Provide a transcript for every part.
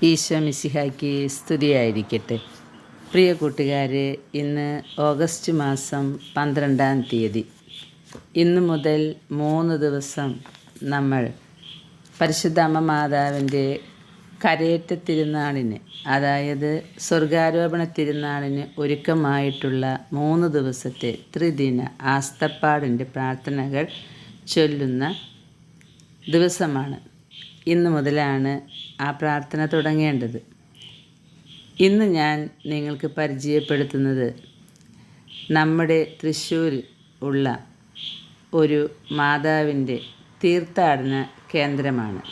ഈശോ മിശിഹായ്ക്ക് സ്തുതിയായിരിക്കട്ടെ. പ്രിയ കൂട്ടുകാരെ, ഇന്ന് ഓഗസ്റ്റ് മാസം 12-ാം തീയതി. ഇന്നു മുതൽ 3 ദിവസം നമ്മൾ പരിശുദ്ധ അമ്മ മാതാവിൻ്റെ കരയേറ്റ തിരുനാളിന്, അതായത് സ്വർഗാരോപണ തിരുനാളിന് ഒരുക്കമായിട്ടുള്ള 3 ദിവസത്തെ ത്രിദിന ആസ്തപ്പാടിൻ്റെ പ്രാർത്ഥനകൾ ചൊല്ലുന്ന ദിവസമാണ്. ഇന്നു മുതലാണ് ആ പ്രാർത്ഥന തുടങ്ങേണ്ടത്. ഇന്ന് ഞാൻ നിങ്ങൾക്ക് പരിചയപ്പെടുത്തുന്നത് നമ്മുടെ തൃശ്ശൂർ ഉള്ള ഒരു മാതാവിൻ്റെ തീർത്ഥാടന കേന്ദ്രമാണ്.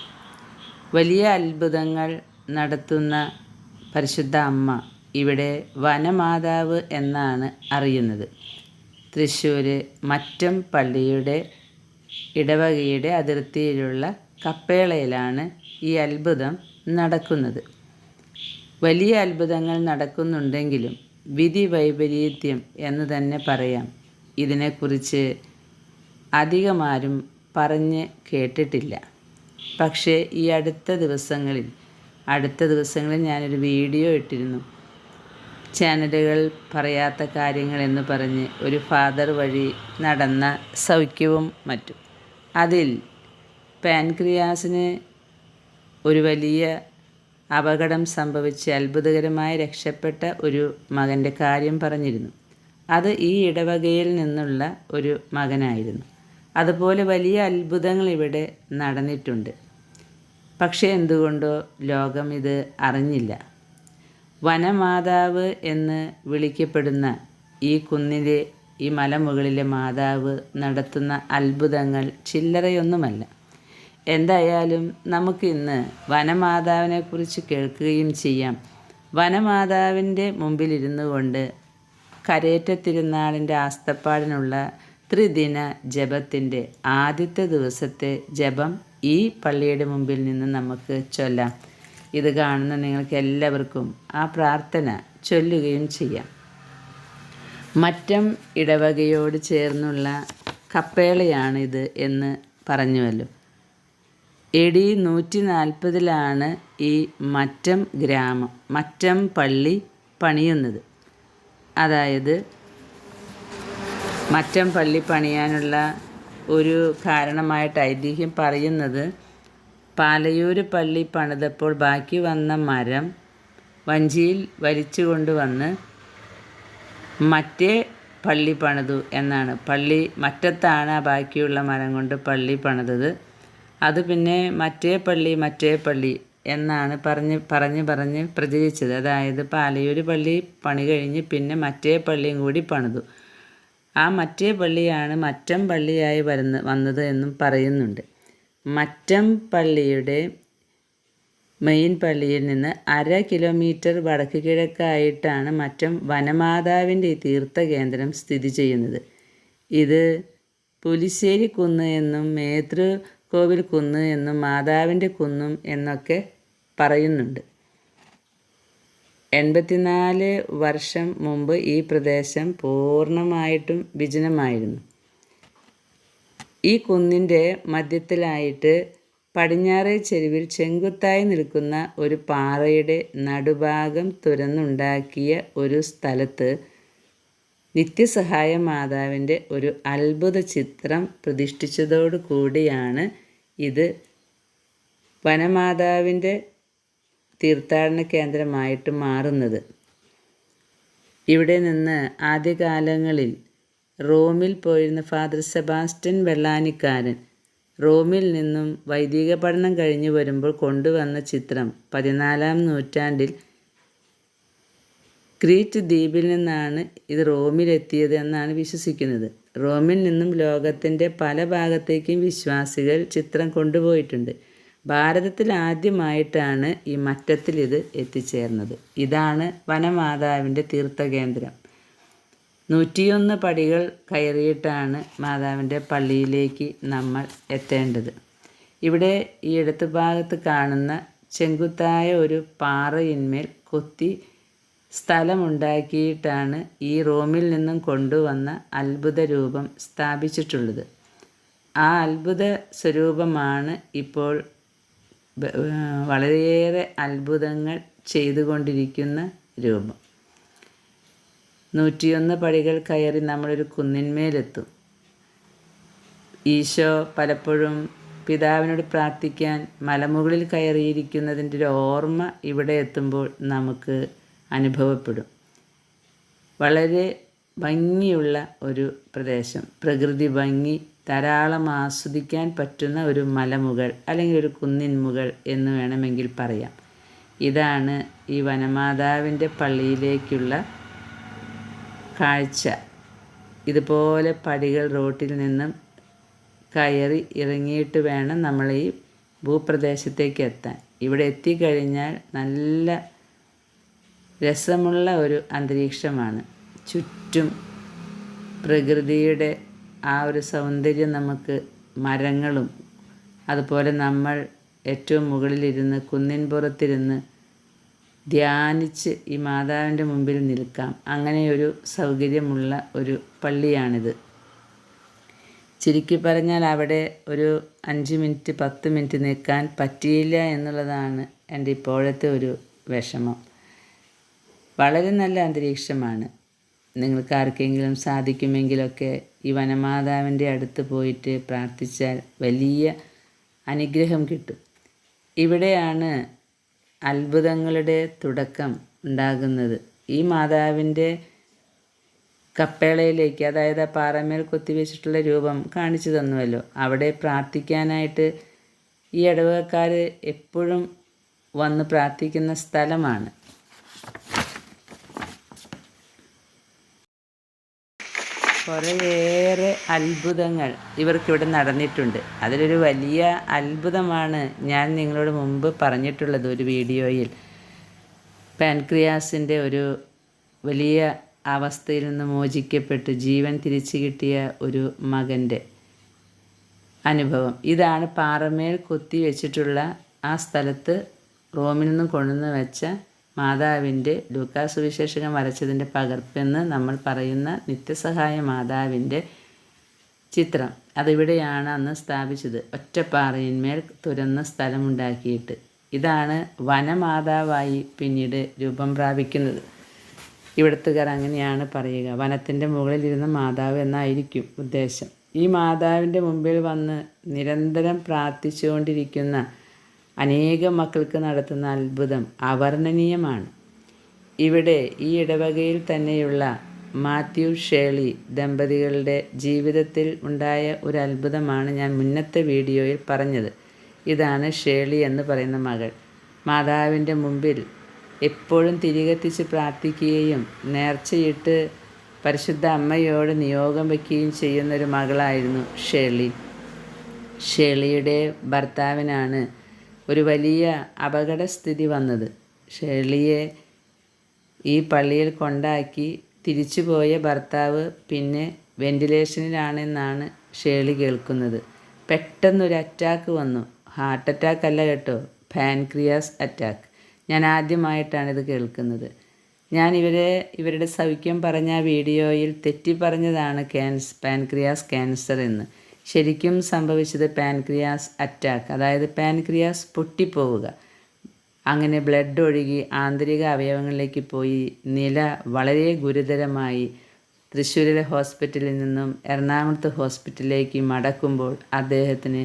വലിയ അത്ഭുതങ്ങൾ നടത്തുന്ന പരിശുദ്ധ അമ്മ ഇവിടെ വനമാതാവ് എന്നാണ് അറിയുന്നത്. തൃശ്ശൂർ മറ്റം പള്ളിയുടെ ഇടവകയുടെ അതിർത്തിയിലുള്ള കപ്പേളയിലാണ് ഈ അത്ഭുതം നടക്കുന്നത്. വലിയ അത്ഭുതങ്ങൾ നടക്കുന്നുണ്ടെങ്കിലും വിധി വൈപരീത്യം എന്ന് തന്നെ പറയാം. ഇതിനെക്കുറിച്ച് അധികമാരും പറഞ്ഞ് കേട്ടിട്ടില്ല. പക്ഷേ ഈ അടുത്ത ദിവസങ്ങളിൽ ഞാനൊരു വീഡിയോ ഇട്ടിരുന്നു. ചാനലുകൾ പറയാത്ത കാര്യങ്ങൾ എന്ന് പറഞ്ഞ് ഒരു ഫാദർ വഴി നടന്ന സൗഖ്യവും മറ്റും. അതിൽ പാൻക്രിയാസിന് ഒരു വലിയ അപകടം സംഭവിച്ച് അത്ഭുതകരമായി രക്ഷപ്പെട്ട ഒരു മകൻ്റെ കാര്യം പറഞ്ഞിരുന്നു. അത് ഈ ഇടവകയിൽ നിന്നുള്ള ഒരു മകനായിരുന്നു. അതുപോലെ വലിയ അത്ഭുതങ്ങൾ ഇവിടെ നടന്നിട്ടുണ്ട്. പക്ഷേ എന്തുകൊണ്ടോ ലോകം ഇത് അറിഞ്ഞില്ല. വനമാതാവ് എന്ന് വിളിക്കപ്പെടുന്ന ഈ കുന്നിലെ, ഈ മലമുകളിലെ മാതാവ് നടത്തുന്ന അത്ഭുതങ്ങൾ ചില്ലറയൊന്നുമല്ല. എന്തായാലും നമുക്കിന്ന് വനമാതാവിനെക്കുറിച്ച് കേൾക്കുകയും ചെയ്യാം. വനമാതാവിൻ്റെ മുമ്പിലിരുന്നു കൊണ്ട് കരയേറ്റ തിരുനാളിൻ്റെ ആസ്തപ്പാടിനുള്ള ത്രിദിന ജപത്തിൻ്റെ ആദ്യത്തെ ദിവസത്തെ ജപം ഈ പള്ളിയുടെ മുമ്പിൽ നിന്ന് നമുക്ക് ചൊല്ലാം. ഇത് കാണുന്ന നിങ്ങൾക്ക് എല്ലാവർക്കും ആ പ്രാർത്ഥന ചൊല്ലുകയും ചെയ്യാം. മറ്റം ഇടവകയോട് ചേർന്നുള്ള കപ്പേളയാണിത് എന്ന് പറഞ്ഞുവല്ലോ. AD 140 ഈ മറ്റം പള്ളി പണിയുന്നത്. അതായത് മറ്റം പള്ളി പണിയാനുള്ള ഒരു കാരണമായിട്ട് ഐതിഹ്യം പറയുന്നത്, പാലയൂർ പള്ളി പണിതപ്പോൾ ബാക്കി വന്ന മരം വഞ്ചിയിൽ വലിച്ചു കൊണ്ടുവന്ന് മറ്റേ പള്ളി പണിതു എന്നാണ്. പള്ളി മറ്റത്താണ് ആ ബാക്കിയുള്ള മരം കൊണ്ട് പള്ളി പണിതത്. അത് പിന്നെ മറ്റേ പള്ളി എന്നാണ് പറഞ്ഞ് പ്രചരിച്ചത്. അതായത് പാലയൂർ പള്ളി പണി കഴിഞ്ഞ് പിന്നെ മറ്റേ പള്ളിയും കൂടി പണിതു. ആ മറ്റേ പള്ളിയാണ് മറ്റം പള്ളിയായി വന്നത് എന്നും പറയുന്നുണ്ട്. മറ്റം പള്ളിയുടെ മെയിൻ പള്ളിയിൽ നിന്ന് 1/2 കിലോമീറ്റർ വടക്ക് കിഴക്കായിട്ടാണ് മറ്റം വനമാതാവിൻ്റെ ഈ തീർത്ഥകേന്ദ്രം സ്ഥിതി ചെയ്യുന്നത്. ഇത് പുലിശ്ശേരി കുന്ന് എന്നും കോവിൽ കുന്ന് എന്നും മാതാവിൻ്റെ കുന്നും എന്നൊക്കെ പറയുന്നുണ്ട്. 84 വർഷം മുമ്പ് ഈ പ്രദേശം പൂർണ്ണമായിട്ടും വിജനമായിരുന്നു. ഈ കുന്നിൻ്റെ മധ്യത്തിലായിട്ട് പടിഞ്ഞാറേ ചെരുവിൽ ചെങ്കുത്തായി നിൽക്കുന്ന ഒരു പാറയുടെ നടുഭാഗം തുരന്നുണ്ടാക്കിയ ഒരു സ്ഥലത്ത് നിത്യസഹായ മാതാവിൻ്റെ ഒരു അത്ഭുത ചിത്രം പ്രതിഷ്ഠിച്ചതോടു കൂടിയാണ് ഇത് വനമാതാവിൻ്റെ തീർത്ഥാടന കേന്ദ്രമായിട്ട് മാറുന്നത്. ഇവിടെ നിന്ന് ആദ്യകാലങ്ങളിൽ റോമിൽ പോയിരുന്ന ഫാദർ സെബാസ്റ്റ്യൻ വെള്ളാനിക്കാരൻ റോമിൽ നിന്നും വൈദിക പഠനം കഴിഞ്ഞ് വരുമ്പോൾ കൊണ്ടുവന്ന ചിത്രം 14-ാം നൂറ്റാണ്ടിൽ ക്രീറ്റ് ദ്വീപിൽ നിന്നാണ് ഇത് റോമിലെത്തിയത് എന്നാണ് വിശ്വസിക്കുന്നത്. റോമിൽ നിന്നും ലോകത്തിൻ്റെ പല ഭാഗത്തേക്കും വിശ്വാസികൾ ചിത്രം കൊണ്ടുപോയിട്ടുണ്ട്. ഭാരതത്തിൽ ആദ്യമായിട്ടാണ് ഈ മറ്റത്തിൽ ഇത് എത്തിച്ചേർന്നത്. ഇതാണ് വനമാതാവിൻ്റെ തീർത്ഥകേന്ദ്രം. 101 പടികൾ കയറിയിട്ടാണ് മാതാവിൻ്റെ പള്ളിയിലേക്ക് നമ്മൾ എത്തേണ്ടത്. ഇവിടെ ഈ ഇടത്ത് ഭാഗത്ത് കാണുന്ന ചെങ്കുത്തായ ഒരു പാറയിന്മേൽ കൊത്തി സ്ഥലമുണ്ടാക്കിയിട്ടാണ് ഈ റോമിൽ നിന്നും കൊണ്ടുവന്ന അത്ഭുത രൂപം സ്ഥാപിച്ചിട്ടുള്ളത്. ആ അത്ഭുത സ്വരൂപമാണ് ഇപ്പോൾ വളരെയേറെ അത്ഭുതങ്ങൾ ചെയ്തുകൊണ്ടിരിക്കുന്ന രൂപം. 101 പടികൾ കയറി നമ്മളൊരു കുന്നിന്മേലെത്തും. ഈശോ പലപ്പോഴും പിതാവിനോട് പ്രാർത്ഥിക്കാൻ മലമുകളിൽ കയറിയിരിക്കുന്നതിൻ്റെ ഒരു ഓർമ്മ ഇവിടെ എത്തുമ്പോൾ നമുക്ക് അനുഭവപ്പെടും. വളരെ ഭംഗിയുള്ള ഒരു പ്രദേശം, പ്രകൃതി ഭംഗി ധാരാളം ആസ്വദിക്കാൻ പറ്റുന്ന ഒരു മലമുകൾ അല്ലെങ്കിൽ ഒരു കുന്നിൻമുകൾ എന്ന് വേണമെങ്കിൽ പറയാം. ഇതാണ് ഈ വനമാതാവിൻ്റെ പള്ളിയിലേക്കുള്ള കാഴ്ച. ഇതുപോലെ പടികൾ റോട്ടിൽ നിന്നും കയറി ഇറങ്ങിയിട്ട് വേണം നമ്മൾ ഈ ഭൂപ്രദേശത്തേക്ക് എത്താൻ. ഇവിടെ എത്തിക്കഴിഞ്ഞാൽ നല്ല രസമുള്ള ഒരു അന്തരീക്ഷമാണ്. ചുറ്റും പ്രകൃതിയുടെ ആ ഒരു സൗന്ദര്യം നമുക്ക് മരങ്ങളും അതുപോലെ നമ്മൾ ഏറ്റവും മുകളിലിരുന്ന് കുന്നിൻപുറത്തിരുന്ന് ധ്യാനിച്ച് ഈ മാതാവിൻ്റെ മുമ്പിൽ നിൽക്കാം. അങ്ങനെയൊരു സൗകര്യമുള്ള ഒരു പള്ളിയാണിത്. ചുരുക്കി പറഞ്ഞാൽ അവിടെ ഒരു 5 മിനിറ്റ് 10 മിനിറ്റ് നിൽക്കാൻ പറ്റിയില്ല എന്നുള്ളതാണ് എൻ്റെ ഇപ്പോഴത്തെ ഒരു വിഷമം. വളരെ നല്ല അന്തരീക്ഷമാണ്. നിങ്ങൾക്ക് ആർക്കെങ്കിലും സാധിക്കുമെങ്കിലൊക്കെ ഈ വനമാതാവിൻ്റെ അടുത്ത് പോയിട്ട് പ്രാർത്ഥിച്ചാൽ വലിയ അനുഗ്രഹം കിട്ടും. ഇവിടെയാണ് അത്ഭുതങ്ങളുടെ തുടക്കം ഉണ്ടാകുന്നത്. ഈ മാതാവിൻ്റെ കപ്പേളയിലേക്ക്, അതായത് ആ പാറമേൽ കൊത്തിവെച്ചിട്ടുള്ള രൂപം കാണിച്ചു തന്നുവല്ലോ, അവിടെ പ്രാർത്ഥിക്കാനായിട്ട് ഈ ഇടവകക്കാർ എപ്പോഴും വന്ന് പ്രാർത്ഥിക്കുന്ന സ്ഥലമാണ്. കുറേയേറെ അത്ഭുതങ്ങൾ ഇവർക്കിവിടെ നടന്നിട്ടുണ്ട്. അതിലൊരു വലിയ അത്ഭുതമാണ് ഞാൻ നിങ്ങളോട് മുമ്പ് പറഞ്ഞിട്ടുള്ളത് ഒരു വീഡിയോയിൽ. പാൻക്രിയാസിൻ്റെ ഒരു വലിയ അവസ്ഥയിൽ നിന്ന് മോചിക്കപ്പെട്ട് ജീവൻ തിരിച്ചു കിട്ടിയ ഒരു മകൻ്റെ അനുഭവം. ഇതാണ് പാറമേൽ കൊത്തി വെച്ചിട്ടുള്ള ആ സ്ഥലത്ത് റോമിൽ നിന്നും കൊണ്ടുവന്ന് വെച്ച മാതാവിൻ്റെ ലൂക്കാ സുവിശേഷകൻ വരച്ചതിൻ്റെ പകർപ്പെന്ന് നമ്മൾ പറയുന്ന നിത്യസഹായ മാതാവിൻ്റെ ചിത്രം. അതിവിടെയാണ് അന്ന് സ്ഥാപിച്ചത്, ഒറ്റപ്പാറയിന്മേൽ തുറന്ന സ്ഥലമുണ്ടാക്കിയിട്ട്. ഇതാണ് വനമാതാവായി പിന്നീട് രൂപം പ്രാപിക്കുന്നത്. ഇവിടുത്തുകാർ അങ്ങനെയാണ് പറയുക, വനത്തിൻ്റെ മുകളിലിരുന്ന മാതാവ് എന്നായിരിക്കും ഉദ്ദേശം. ഈ മാതാവിൻ്റെ മുമ്പിൽ വന്ന് നിരന്തരം പ്രാർത്ഥിച്ചുകൊണ്ടിരിക്കുന്ന അനേകം മക്കൾക്ക് നടത്തുന്ന അത്ഭുതം അവർണ്ണനീയമാണ്. ഇവിടെ ഈ ഇടവകയിൽ തന്നെയുള്ള മാത്യു ഷേളി ദമ്പതികളുടെ ജീവിതത്തിൽ ഉണ്ടായ ഒരു അത്ഭുതമാണ് ഞാൻ മുന്നത്തെ വീഡിയോയിൽ പറഞ്ഞത്. ഇതാണ് ഷേളി എന്ന് പറയുന്ന മകൾ. മാതാവിൻ്റെ മുമ്പിൽ എപ്പോഴും തിരികെത്തിച്ച് പ്രാർത്ഥിക്കുകയും നേർച്ചയിട്ട് പരിശുദ്ധ അമ്മയോട് നിയോഗം വയ്ക്കുകയും ചെയ്യുന്നൊരു മകളായിരുന്നു ഷേളി. ഷേളിയുടെ ഭർത്താവിനാണ് ഒരു വലിയ അപകടസ്ഥിതി വന്നത്. ഷേളിയെ ഈ പള്ളിയിൽ കൊണ്ടാക്കി തിരിച്ചു പോയ ഭർത്താവ് പിന്നെ വെന്റിലേഷനിലാണെന്നാണ് ഷേളി കേൾക്കുന്നത്. പെട്ടെന്നൊരു അറ്റാക്ക് വന്നു. ഹാർട്ട് അറ്റാക്ക് അല്ല കേട്ടോ, പാൻക്രിയാസ് അറ്റാക്ക്. ഞാൻ ആദ്യമായിട്ടാണിത് കേൾക്കുന്നത്. ഞാൻ ഇവരുടെ സൗഖ്യം പറഞ്ഞ വീഡിയോയിൽ തെറ്റി പറഞ്ഞതാണ് പാൻക്രിയാസ് ക്യാൻസർ എന്ന്. ശരിക്കും സംഭവിച്ചത് പാൻക്രിയാസ് അറ്റാക്ക്, അതായത് പാൻക്രിയാസ് പൊട്ടിപ്പോവുക. അങ്ങനെ ബ്ലഡ് ഒഴുകി ആന്തരിക അവയവങ്ങളിലേക്ക് പോയി നില വളരെ ഗുരുതരമായി തൃശ്ശൂരിലെ ഹോസ്പിറ്റലിൽ നിന്നും എറണാകുളത്ത് ഹോസ്പിറ്റലിലേക്ക് മടക്കുമ്പോൾ അദ്ദേഹത്തിന്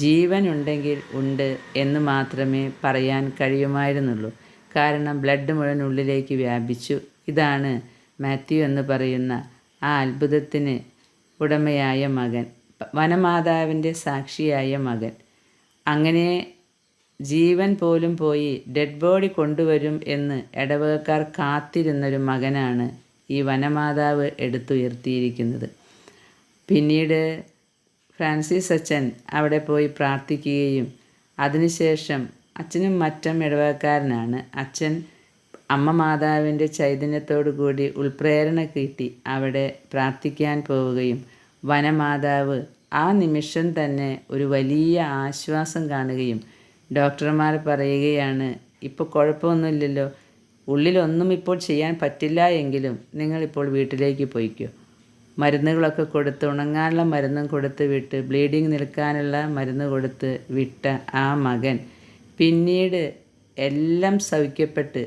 ജീവനുണ്ടെങ്കിൽ ഉണ്ട് എന്ന് മാത്രമേ പറയാൻ കഴിയുമായിരുന്നുള്ളൂ. കാരണം ബ്ലഡ് മുഴുവൻ ഉള്ളിലേക്ക് വ്യാപിച്ചു. ഇതാണ് മാത്യു എന്ന് പറയുന്ന ആ അത്ഭുതത്തിന് ഉടമയായ മകൻ, വനമാതാവിൻ്റെ സാക്ഷിയായ മകൻ. അങ്ങനെ ജീവൻ പോലും പോയി ഡെഡ് ബോഡി കൊണ്ടുവരും എന്ന് ഇടവകക്കാർ കാത്തിരുന്നൊരു മകനാണ് ഈ വനമാതാവ് എടുത്തുയർത്തിയിരിക്കുന്നത്. പിന്നീട് ഫ്രാൻസിസ് അച്ഛൻ അവിടെ പോയി പ്രാർത്ഥിക്കുകയും അതിനുശേഷം അച്ഛനും മറ്റും ഇടവകക്കാരനാണ്. അച്ഛൻ അമ്മ മാതാവിൻ്റെ ചൈതന്യത്തോടു കൂടി ഉൾപ്രേരണ കിട്ടി അവിടെ പ്രാർത്ഥിക്കാൻ പോവുകയും വനമാതാവ് ആ നിമിഷം തന്നെ ഒരു വലിയ ആശ്വാസം കാണുകയും ഡോക്ടർമാർ പറയുകയാണ്, ഇപ്പോൾ കുഴപ്പമൊന്നുമില്ലല്ലോ, ഉള്ളിലൊന്നും ഇപ്പോൾ ചെയ്യാൻ പറ്റില്ല എങ്കിലും നിങ്ങളിപ്പോൾ വീട്ടിലേക്ക് പോയിക്കോ. മരുന്നുകളൊക്കെ കൊടുത്ത് ഉണങ്ങാനുള്ള മരുന്നും കൊടുത്ത് വിട്ട് ബ്ലീഡിങ് നിൽക്കാനുള്ള മരുന്ന് കൊടുത്ത് വിട്ട ആ മകൻ പിന്നീട് എല്ലാം സൗഖ്യപ്പെട്ട്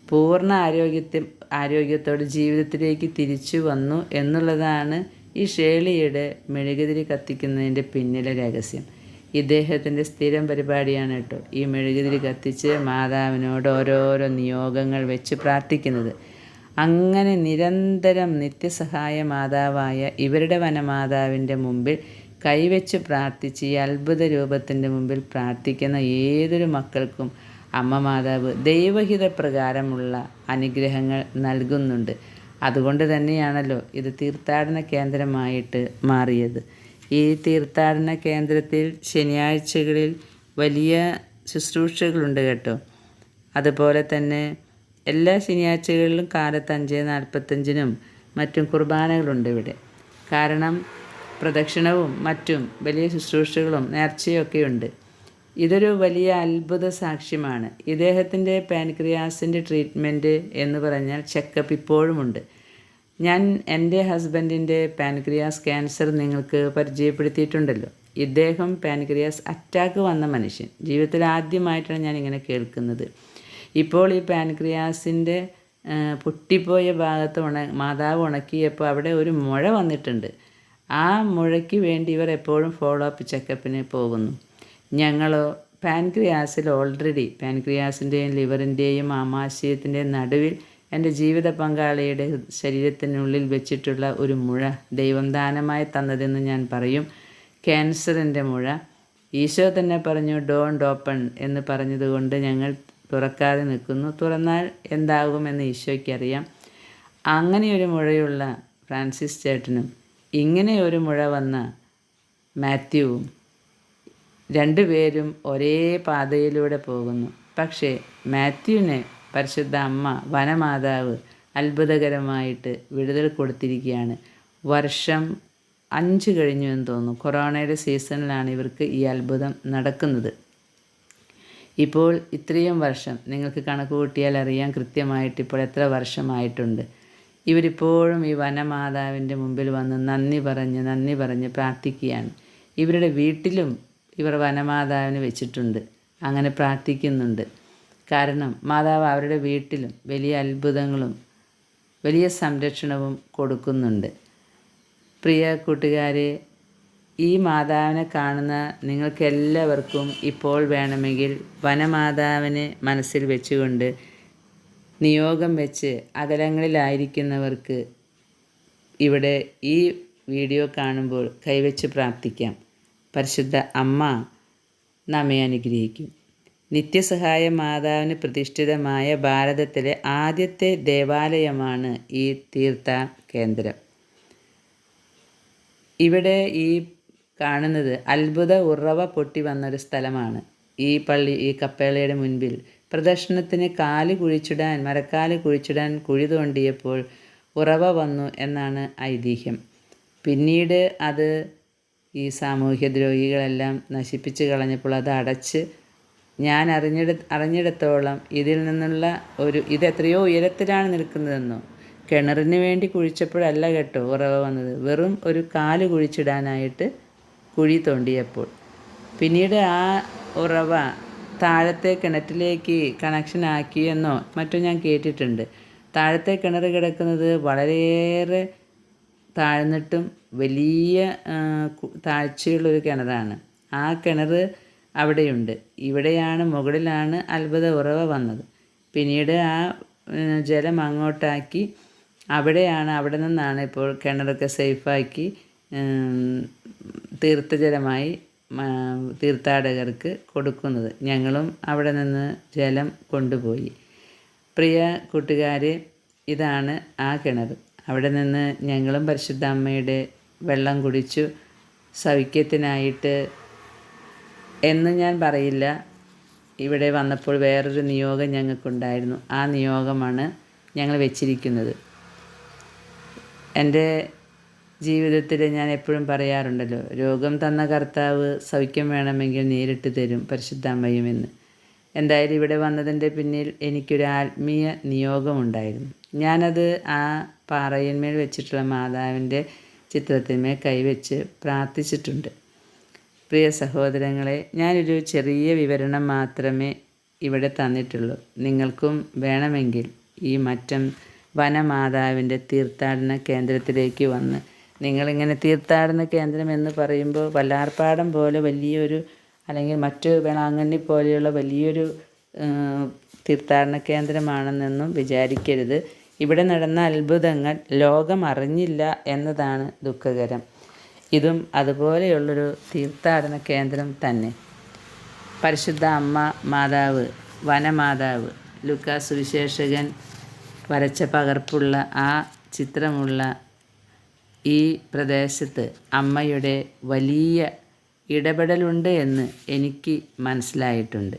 പൂർണ്ണ ആരോഗ്യത്തോടെ ജീവിതത്തിലേക്ക് തിരിച്ചു വന്നു എന്നുള്ളതാണ് ഈ ഷേളിയുടെ മെഴുകുതിരി കത്തിക്കുന്നതിൻ്റെ പിന്നിലെ രഹസ്യം. ഇദ്ദേഹത്തിൻ്റെ സ്ഥിരം പരിപാടിയാണ് കേട്ടോ ഈ മെഴുകുതിരി കത്തിച്ച് മാതാവിനോട് ഓരോരോ നിയോഗങ്ങൾ വെച്ച് പ്രാർത്ഥിക്കുന്നത്. അങ്ങനെ നിരന്തരം നിത്യസഹായ മാതാവായ ഇവരുടെ വനമാതാവിൻ്റെ മുമ്പിൽ കൈവച്ച് പ്രാർത്ഥിച്ച് ഈ അത്ഭുത രൂപത്തിൻ്റെ മുമ്പിൽ പ്രാർത്ഥിക്കുന്ന ഏതൊരു മക്കൾക്കും അമ്മ മാതാവ് ദൈവഹിത പ്രകാരമുള്ള അനുഗ്രഹങ്ങൾ നൽകുന്നുണ്ട്. അതുകൊണ്ട് തന്നെയാണല്ലോ ഇത് തീർത്ഥാടന കേന്ദ്രമായിട്ട് മാറിയത്. ഈ തീർത്ഥാടന കേന്ദ്രത്തിൽ ശനിയാഴ്ചകളിൽ വലിയ ശുശ്രൂഷകളുണ്ട് കേട്ടോ. അതുപോലെ തന്നെ എല്ലാ ശനിയാഴ്ചകളിലും കാലത്ത് 5:45 മറ്റും കുർബാനകളുണ്ട് ഇവിടെ. കാരണം പ്രദക്ഷിണവും മറ്റും വലിയ ശുശ്രൂഷകളും നേർച്ചയൊക്കെയുണ്ട്. ഇതൊരു വലിയ അത്ഭുത സാക്ഷ്യമാണ്. ഇദ്ദേഹത്തിൻ്റെ പാൻക്രിയാസിൻ്റെ ട്രീറ്റ്മെൻറ്റ് എന്ന് പറഞ്ഞാൽ ചെക്കപ്പ് ഇപ്പോഴുമുണ്ട്. ഞാൻ എൻ്റെ ഹസ്ബൻഡിൻ്റെ പാൻക്രിയാസ് ക്യാൻസർ നിങ്ങൾക്ക് പരിചയപ്പെടുത്തിയിട്ടുണ്ടല്ലോ. ഇദ്ദേഹം പാൻക്രിയാസ് അറ്റാക്ക് വന്ന മനുഷ്യൻ. ജീവിതത്തിൽ ആദ്യമായിട്ടാണ് ഞാനിങ്ങനെ കേൾക്കുന്നത്. ഇപ്പോൾ ഈ പാൻക്രിയാസിൻ്റെ പൊട്ടിപ്പോയ ഭാഗത്ത് മാതാവ് ഉണക്കിയപ്പോൾ അവിടെ ഒരു മുഴ വന്നിട്ടുണ്ട്. ആ മുഴയ്ക്ക് വേണ്ടി ഇവർ എപ്പോഴും ഫോളോ അപ്പ് ചെക്കപ്പിന് പോകുന്നു. ഞങ്ങളോ പാൻക്രിയാസിൽ ഓൾറെഡി പാൻക്രിയാസിൻ്റെയും ലിവറിൻ്റെയും ആമാശയത്തിൻ്റെയും നടുവിൽ എൻ്റെ ജീവിത പങ്കാളിയുടെ ശരീരത്തിനുള്ളിൽ വെച്ചിട്ടുള്ള ഒരു മുഴ ദൈവം ദാനമായി തന്നതെന്ന് ഞാൻ പറയും. ക്യാൻസറിൻ്റെ മുഴ. ഈശോ തന്നെ പറഞ്ഞു ഡോണ്ട് ഓപ്പൺ എന്ന് പറഞ്ഞതുകൊണ്ട് ഞങ്ങൾ തുറക്കാതെ നിൽക്കുന്നു. തുറന്നാൽ എന്താകുമെന്ന് ഈശോയ്ക്കറിയാം. അങ്ങനെയൊരു മുഴയുള്ള ഫ്രാൻസിസ് ചേട്ടനും ഇങ്ങനെ ഒരു മുഴ വന്ന മാത്യുവും രണ്ടുപേരും ഒരേ പാതയിലൂടെ പോകുന്നു. പക്ഷേ മാത്യുവിനെ പരിശുദ്ധ അമ്മ വനമാതാവ് അത്ഭുതകരമായിട്ട് വിടുതൽ കൊടുത്തിരിക്കുകയാണ്. വർഷം 5 കഴിഞ്ഞു എന്ന് തോന്നുന്നു. കൊറോണയുടെ സീസണിലാണ് ഇവർക്ക് ഈ അത്ഭുതം നടക്കുന്നത്. ഇപ്പോൾ ഇത്രയും വർഷം നിങ്ങൾക്ക് കണക്ക് കൂട്ടിയാൽ അറിയാം കൃത്യമായിട്ട് ഇപ്പോൾ എത്ര വർഷമായിട്ടുണ്ട്. ഇവരിപ്പോഴും ഈ വനമാതാവിൻ്റെ മുമ്പിൽ വന്ന് നന്ദി പറഞ്ഞ് പ്രാർത്ഥിക്കുകയാണ്. ഇവരുടെ വീട്ടിലും ഇവർ വനമാതാവിന് വെച്ചിട്ടുണ്ട്. അങ്ങനെ പ്രാർത്ഥിക്കുന്നുണ്ട്. കാരണം മാതാവ് അവരുടെ വീട്ടിലും വലിയ അത്ഭുതങ്ങളും വലിയ സംരക്ഷണവും കൊടുക്കുന്നുണ്ട്. പ്രിയ കൂട്ടുകാരെ, ഈ മാതാവിനെ കാണുന്ന നിങ്ങൾക്കെല്ലാവർക്കും ഇപ്പോൾ വേണമെങ്കിൽ വനമാതാവിനെ മനസ്സിൽ വെച്ചുകൊണ്ട് നിയോഗം വെച്ച് അകലങ്ങളിലായിരിക്കുന്നവർക്ക് ഇവിടെ ഈ വീഡിയോ കാണുമ്പോൾ കൈവച്ച് പ്രാർത്ഥിക്കാം. പരിശുദ്ധ അമ്മ നമ്മെ അനുഗ്രഹിക്കും. നിത്യസഹായ മാതാവിന് പ്രതിഷ്ഠിതമായ ഭാരതത്തിലെ ആദ്യത്തെ ദേവാലയമാണ് ഈ തീർത്ഥ കേന്ദ്രം. ഇവിടെ ഈ കാണുന്നത് അത്ഭുത ഉറവ പൊട്ടി വന്നൊരു സ്ഥലമാണ്. ഈ കപ്പേളയുടെ മുൻപിൽ പ്രദർശനത്തിന് മരക്കാല് കുഴിച്ചിടാൻ കുഴി തോണ്ടിയപ്പോൾ ഉറവ വന്നു എന്നാണ് ഐതിഹ്യം. പിന്നീട് അത് ഈ സാമൂഹ്യദ്രോഹികളെല്ലാം നശിപ്പിച്ച് കളഞ്ഞപ്പോൾ അത് അടച്ച് ഞാൻ അറിഞ്ഞിടത്തോളം ഇതിൽ നിന്നുള്ള ഇതെത്രയോ ഉയരത്തിലാണ് നിൽക്കുന്നതെന്നോ. കിണറിന് വേണ്ടി കുഴിച്ചപ്പോഴല്ല കേട്ടോ ഉറവ വന്നത്, വെറും ഒരു കാല് കുഴിച്ചിടാനായിട്ട് കുഴി തോണ്ടിയപ്പോൾ. പിന്നീട് ആ ഉറവ താഴത്തെ കിണറ്റിലേക്ക് കണക്ഷൻ ആക്കിയെന്നോ മറ്റോ ഞാൻ കേട്ടിട്ടുണ്ട്. താഴത്തെ കിണർ കിടക്കുന്നത് വളരെയേറെ താഴ്ന്നിട്ടും വലിയ താഴ്ചയുള്ളൊരു കിണറാണ്. ആ കിണർ അവിടെയുണ്ട്. മുകളിലാണ് അത്ഭുത ഉറവ വന്നത്. പിന്നീട് ആ ജലം അങ്ങോട്ടാക്കി അവിടെ നിന്നാണ് ഇപ്പോൾ കിണറൊക്കെ സേഫാക്കി തീർത്ഥജലമായി തീർത്ഥാടകർക്ക് കൊടുക്കുന്നത്. ഞങ്ങളും അവിടെ നിന്ന് ജലം കൊണ്ടുപോയി. പ്രിയ കൂട്ടുകാരെ, ഇതാണ് ആ കിണർ. അവിടെ നിന്ന് ഞങ്ങളും പരിശുദ്ധ അമ്മയുടെ വെള്ളം കുടിച്ചു. സൗഖ്യത്തിനായിട്ട് എന്ന് ഞാൻ പറയില്ല. ഇവിടെ വന്നപ്പോൾ വേറൊരു നിയോഗം ഞങ്ങൾക്കുണ്ടായിരുന്നു. ആ നിയോഗമാണ് ഞങ്ങൾ വെച്ചിരിക്കുന്നത്. എൻ്റെ ജീവിതത്തിൽ ഞാൻ എപ്പോഴും പറയാറുണ്ടല്ലോ, രോഗം തന്ന കർത്താവ് സൗഖ്യം വേണമെങ്കിൽ നേരിട്ട് തരും പരിശുദ്ധ അമ്മയുമെന്ന്. എന്തായാലും ഇവിടെ വന്നതിൻ്റെ പിന്നിൽ എനിക്കൊരു ആത്മീയ നിയോഗമുണ്ടായിരുന്നു. ഞാനത് ആ പാറയിന്മേൽ വെച്ചിട്ടുള്ള മാതാവിൻ്റെ ചിത്രത്തിന്മേൽ കൈവച്ച് പ്രാർത്ഥിച്ചിട്ടുണ്ട്. പ്രിയ സഹോദരങ്ങളെ, ഞാനൊരു ചെറിയ വിവരണം മാത്രമേ ഇവിടെ തന്നിട്ടുള്ളൂ. നിങ്ങൾക്കും വേണമെങ്കിൽ ഈ മറ്റം വനമാതാവിൻ്റെ തീർത്ഥാടന കേന്ദ്രത്തിലേക്ക് വന്ന്, നിങ്ങളിങ്ങനെ തീർത്ഥാടന കേന്ദ്രം എന്ന് പറയുമ്പോൾ വല്ലാർപാടം പോലെ വലിയൊരു, അല്ലെങ്കിൽ മറ്റു വേളാങ്കണ്ണി പോലെയുള്ള വലിയൊരു തീർത്ഥാടന കേന്ദ്രമാണെന്നൊന്നും വിചാരിക്കരുത്. ഇവിടെ നടന്ന അത്ഭുതങ്ങൾ ലോകം അറിഞ്ഞില്ല എന്നതാണ് ദുഃഖകരം. ഇതും അതുപോലെയുള്ളൊരു തീർത്ഥാടന കേന്ദ്രം തന്നെ. പരിശുദ്ധ അമ്മ മാതാവ്, വനമാതാവ്, ലൂക്കാ സുവിശേഷകൻ വരച്ച പകർപ്പുള്ള ആ ചിത്രമുള്ള ഈ പ്രദേശത്ത് അമ്മയുടെ വലിയ ഇടപെടലുണ്ട് എന്ന് എനിക്ക് മനസ്സിലായിട്ടുണ്ട്.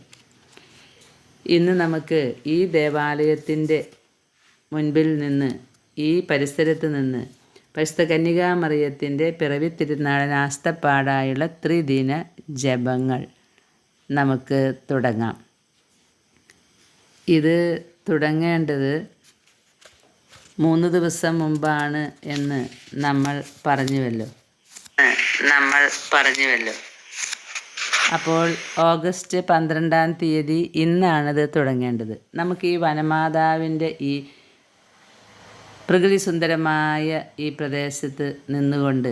ഇന്ന് നമുക്ക് ഈ ദേവാലയത്തിൻ്റെ മുൻപിൽ നിന്ന്, ഈ പരിസരത്ത് നിന്ന് പരിശുദ്ധ കന്യകാമറിയത്തിൻ്റെ പിറവി തിരുനാളിന് ആസ്തപ്പാടായുള്ള ത്രിദിന ജപങ്ങൾ നമുക്ക് തുടങ്ങാം. ഇത് തുടങ്ങേണ്ടത് 3 ദിവസം മുമ്പാണ് എന്ന് നമ്മൾ പറഞ്ഞുവല്ലോ. അപ്പോൾ ഓഗസ്റ്റ് 12-ാം തീയതി ഇന്നാണിത് തുടങ്ങേണ്ടത്. നമുക്ക് ഈ വനമാതാവിൻ്റെ ഈ പ്രകൃതി സുന്ദരമായ ഈ പ്രദേശത്ത് നിന്നുകൊണ്ട്